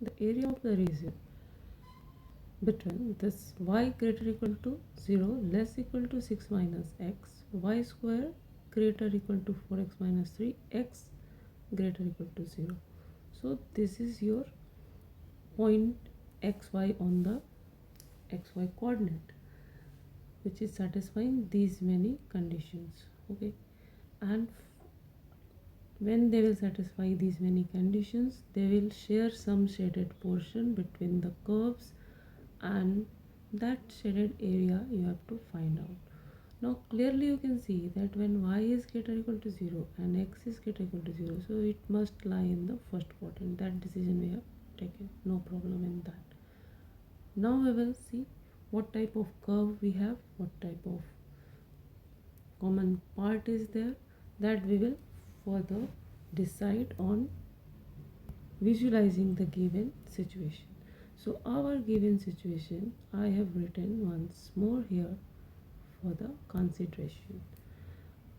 the area of the region between this y greater equal to 0 less equal to 6 minus x, y square greater equal to 4x minus 3, x greater equal to 0. So this is your point xy on the xy coordinate, which is satisfying these many conditions. Okay, and when they will satisfy these many conditions, they will share some shaded portion between the curves, and that shaded area you have to find out. Now clearly you can see that when y is greater equal to 0 and x is greater equal to 0, so it must lie in the first quadrant. That decision we have taken, no problem in that. Now we will see what type of curve we have, what type of common part is there, that we will further decide on visualizing the given situation. So our given situation I have written once more here for the consideration.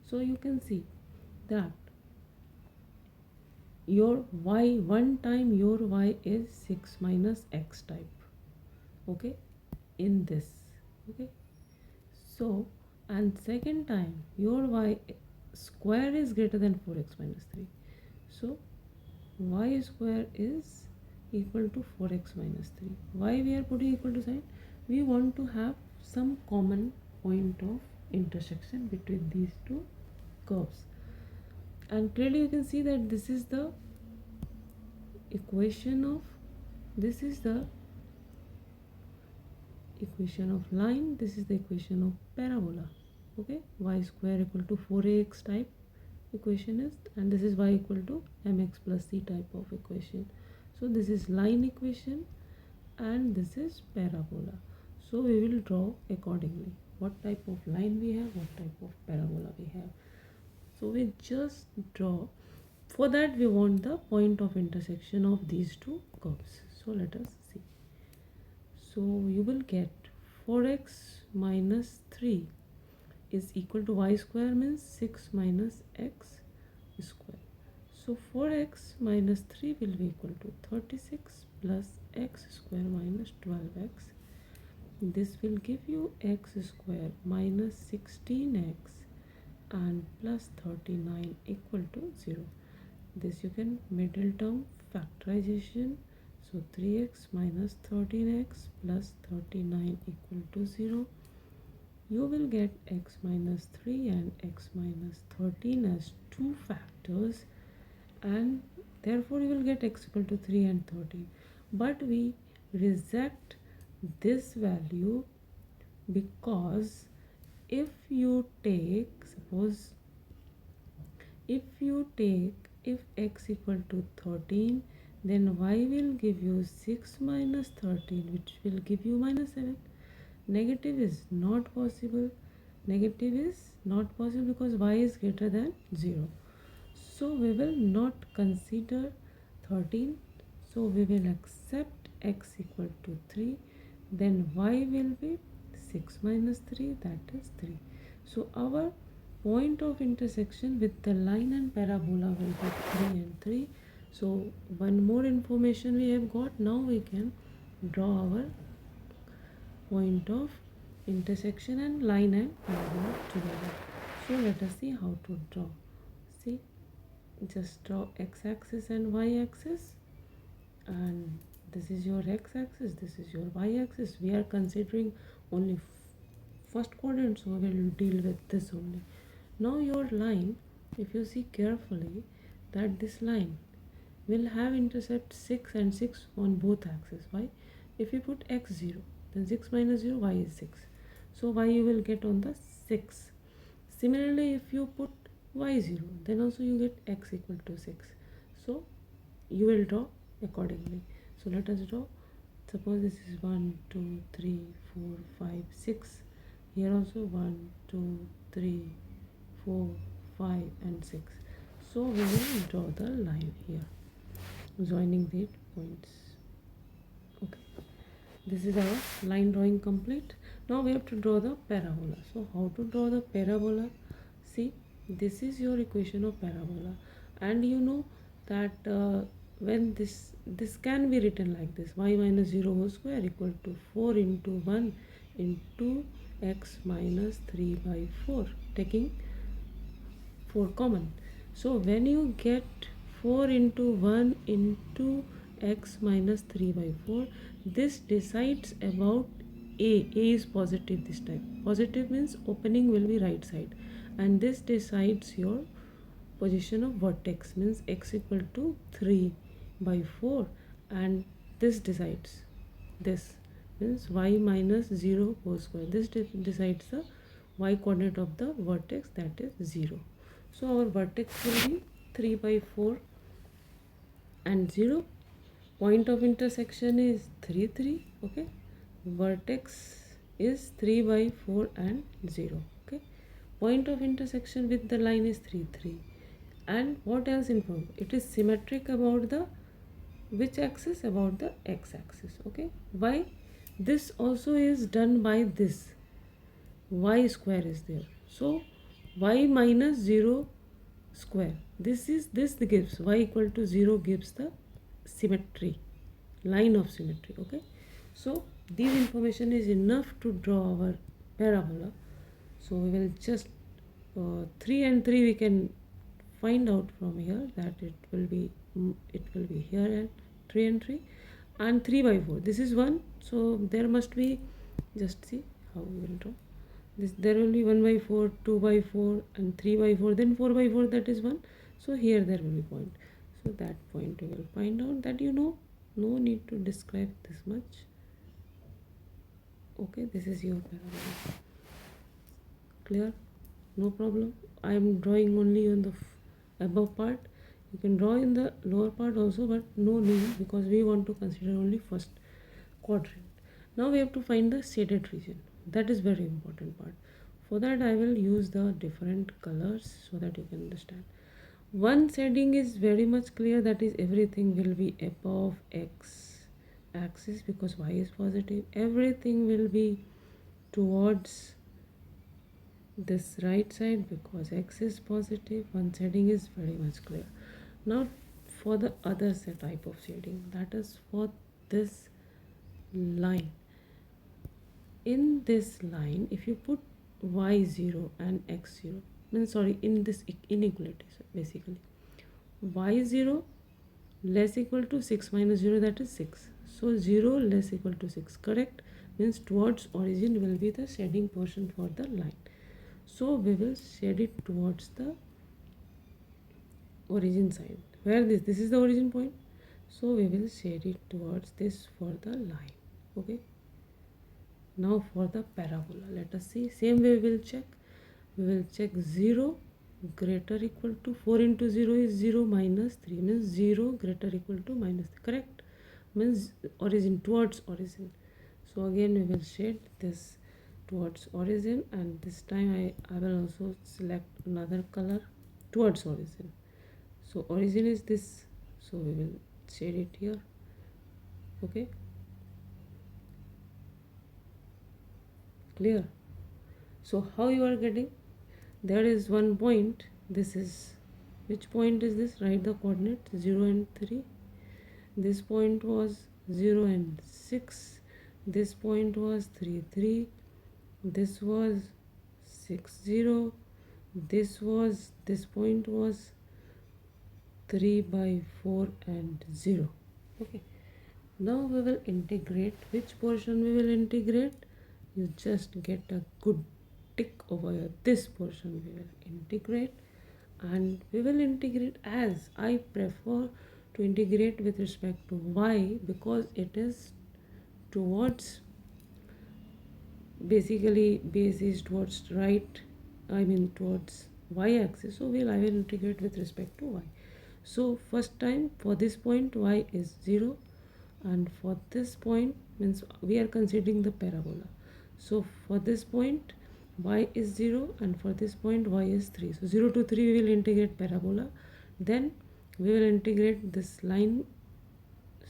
So you can see that your y, one time your y is 6 minus x type, okay, in this, okay. So, and second time your y square is greater than 4x minus 3. So y square is equal to 4x minus 3. Why we are putting equal to sign? We want to have some common point of intersection between these two curves. And clearly you can see that this is the equation of, this is the equation of line, this is the equation of parabola. Okay, y square equal to 4ax type equation is, and this is y equal to mx plus c type of equation. So this is line equation and this is parabola. So we will draw accordingly what type of line we have, what type of parabola we have. So we just draw. For that we want the point of intersection of these two curves. So let us see. So you will get 4x minus 3 is equal to y square, means 6 minus x square. So 4x minus 3 will be equal to 36 plus x square minus 12x. This will give you x square minus 16x and plus 39 equal to 0. This you can middle term factorization. So 3x minus 13x plus 39 equal to 0. You will get x minus 3 and x minus 13 as two factors, and therefore you will get x equal to 3 and 13. But we reject this value because if you take, suppose if x equal to 13, then y will give you 6 minus 13, which will give you minus 7. Negative is not possible. Negative is not possible because y is greater than 0. So we will not consider 13. So we will accept x equal to 3. Then y will be 6 minus 3, that is 3. So our point of intersection with the line and parabola will be 3 and 3. So one more information we have got. Now we can draw our point of intersection and line and parabola together. So let us see how to draw. See, just draw x-axis and y-axis, and this is your x-axis, this is your y-axis. We are considering only first quadrant, so we will deal with this only. Now your line, if you see carefully, that this line will have intercept 6 and 6 on both axes. Why? If you put x 0, then 6 minus 0, y is 6. So y you will get on the 6. Similarly, if you put y 0, then also you get x equal to 6. So you will draw accordingly. So let us draw. Suppose this is 1, 2, 3, 4, 5, 6. Here also 1, 2, 3, 4, 5 and 6. So we will draw the line here, joining the points. Okay, this is our line drawing complete. Now we have to draw the parabola. So how to draw the parabola? See, this is your equation of parabola, and you know that when this can be written like this: y minus 0 whole square equal to 4 into 1 into x minus 3 by 4, taking 4 common. So when you get 4 into 1 into x minus 3 by 4, this decides about a is positive this time. Positive means opening will be right side, and this decides your position of vertex, means x equal to 3 by 4, and this decides this, means y minus 0 whole square. This decides the y coordinate of the vertex, that is 0. So our vertex will be 3 by 4 and 0. Point of intersection is 3 3. Okay, vertex is 3 by 4 and 0. Okay, point of intersection with the line is 3 3. And what else informed? It is symmetric about the which axis? About the x axis. Okay, why? This also is done by this y square is there, so y minus 0 square, this gives y equal to 0, gives the symmetry, line of symmetry. Okay, so this information is enough to draw our parabola. So we will just 3 and 3 we can find out from here that it will be here, and 3 and 3 and 3 by 4, this is 1, so there must be, just see how we will draw this, there will be 1 by 4, 2 by 4 and 3 by 4, then 4 by 4, that is 1. So here there will be point, so that point we will find out, that no need to describe this much. Okay, this is your parabola. Clear? No problem. I am drawing only on the above part. You can draw in the lower part also, but no need, because we want to consider only first quadrant. Now we have to find the shaded region. That is very important part. For that I will use the different colors so that you can understand. One shading is very much clear, that is everything will be above x axis because y is positive. Everything will be towards this right side because x is positive. One shading is very much clear. Now for the other type of shading, that is for this line. In this line, if you put y0 and x0, means sorry, in this inequality, so basically y0 less equal to 6 minus 0, that is 6. So 0 less equal to 6, correct, means towards origin will be the shading portion for the line. So we will shade it towards the origin side, where this is the origin point, so we will shade it towards this for the line. Okay, now for the parabola, let us see, same way we will check 0 greater equal to 4 into 0 is 0 minus 3, means 0 greater equal to minus 3, correct, means origin, towards origin. So again we will shade this towards origin, and this time I will also select another color towards origin. So origin is this, so we will shade it here. Okay, clear? So how you are getting, there is one point, this is, which point is this? Write the coordinate 0 and 3. This point was 0 and 6. This point was 3 3. This was 6 0. This point was 3 by 4 and 0. Okay, now we will integrate. Which portion we will integrate? You just get a good tick over here. This portion we will integrate, and we will integrate, as I prefer to integrate with respect to y, because it is towards, basically base is towards right, I mean towards y axis, so I will integrate with respect to y. So first time for this point y is 0, and for this point, means we are considering the parabola, so for this point y is 0, and for this point y is 3. So 0 to 3 we will integrate parabola, then we will integrate this line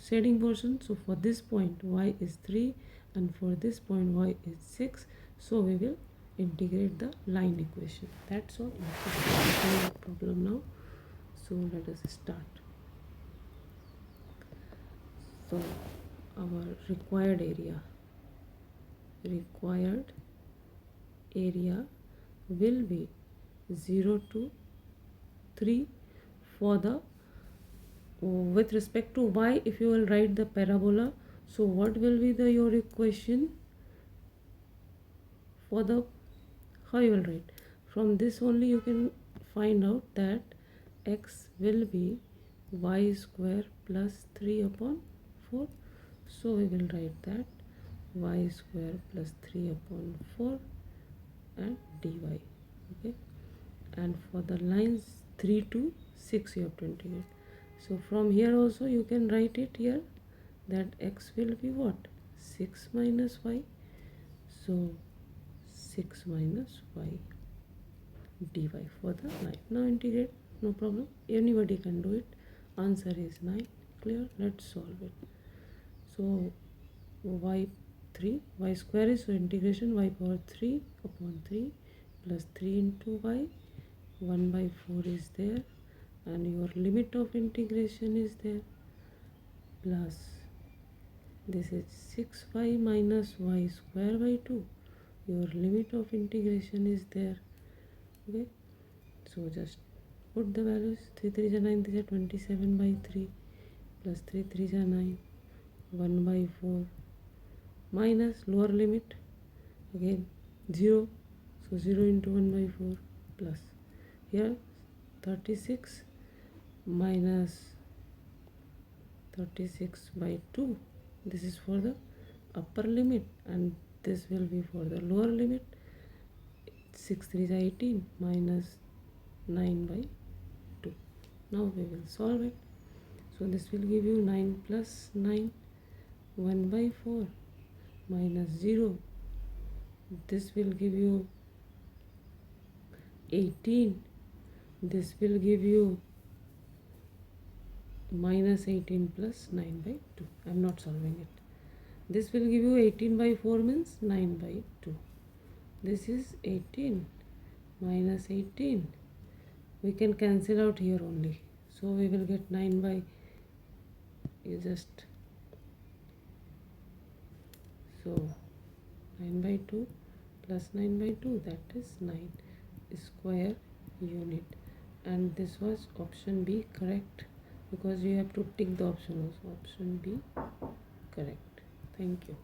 shading portion. So for this point y is 3, and for this point y is 6, so we will integrate the line equation. That's all. No problem now. So let us start. So our required area will be 0 to 3 for the with respect to y. If you will write the parabola, so what will be the your equation for the, how you will write? From this only you can find out that x will be y square plus 3 upon 4. So we will write that y square plus 3 upon 4 and dy. Okay, and for the lines 3 to 6 you have to integrate. So from here also you can write it here that x will be what, 6 minus y. So 6 minus y dy for the 9. Now integrate, no problem, anybody can do it. Answer is 9. Clear? Let's solve it. So y square is, so integration y power 3 upon 3 plus 3 into y, 1 by 4 is there, and your limit of integration is there, plus this is 6y minus y square by 2. Your limit of integration is there. Okay, so just put the values. 3 3 is 9, 3 is 27 by 3 plus 3 3 is 9, 1 by 4 minus lower limit again 0, so 0 into 1 by 4 plus here 36 minus 36 by 2. This is for the upper limit and this will be for the lower limit. 6 3 is 18 minus 9 by 2. Now we will solve it. So this will give you 9 plus 9, 1 by 4 minus 0. This will give you 18. This will give you minus 18 plus 9 by 2. I am not solving it. This will give you 18 by 4 means 9 by 2. This is 18 minus 18. We can cancel out here only. So we will get 9 by, you just, so 9 by 2 plus 9 by 2, that is 9 square unit. And this was option B correct, because you have to tick the option also. Option B correct. Thank you.